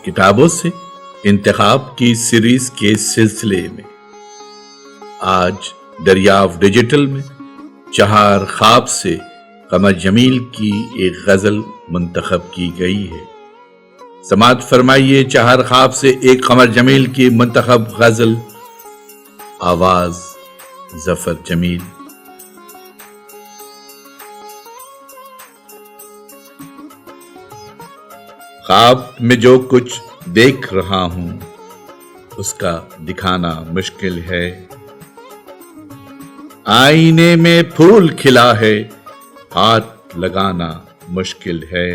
کتابوں سے انتخاب کی سیریز کے سلسلے میں آج دریافت ڈیجیٹل میں چہار خواب سے قمر جمیل کی ایک غزل منتخب کی گئی ہے۔ سماعت فرمائیے چہار خواب سے ایک قمر جمیل کی منتخب غزل، آواز ظفر جمیل۔ خواب میں جو کچھ دیکھ رہا ہوں اس کا دکھانا مشکل ہے، آئینے میں پھول کھلا ہے ہاتھ لگانا مشکل ہے۔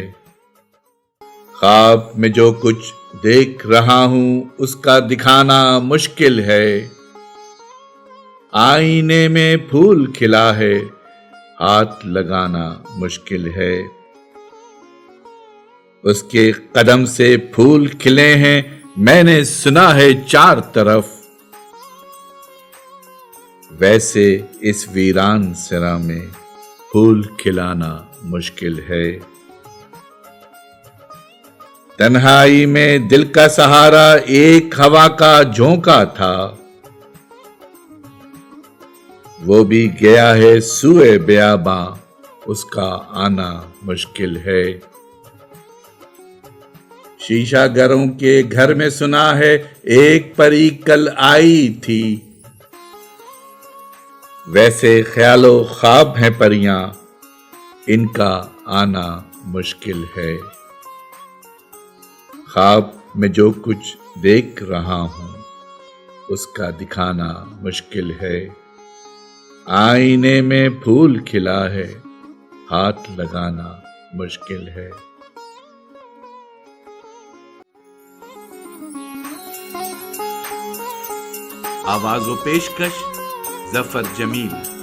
خواب میں جو کچھ دیکھ رہا ہوں اس کا دکھانا مشکل ہے، آئینے میں پھول کھلا ہے ہاتھ لگانا مشکل ہے۔ اس کے قدم سے پھول کھلے ہیں میں نے سنا ہے چار طرف، ویسے اس ویران صحرا میں پھول کھلانا مشکل ہے۔ تنہائی میں دل کا سہارا ایک ہوا کا جھونکا تھا، وہ بھی گیا ہے سوئے بیاباں اس کا آنا مشکل ہے۔ شیشہ گروں کے گھر میں سنا ہے ایک پری کل آئی تھی، ویسے خیال و خواب ہیں پریاں ان کا آنا مشکل ہے۔ خواب میں جو کچھ دیکھ رہا ہوں اس کا دکھانا مشکل ہے، آئینے میں پھول کھلا ہے ہاتھ لگانا مشکل ہے۔ آواز و پیشکش ظفر جمیل۔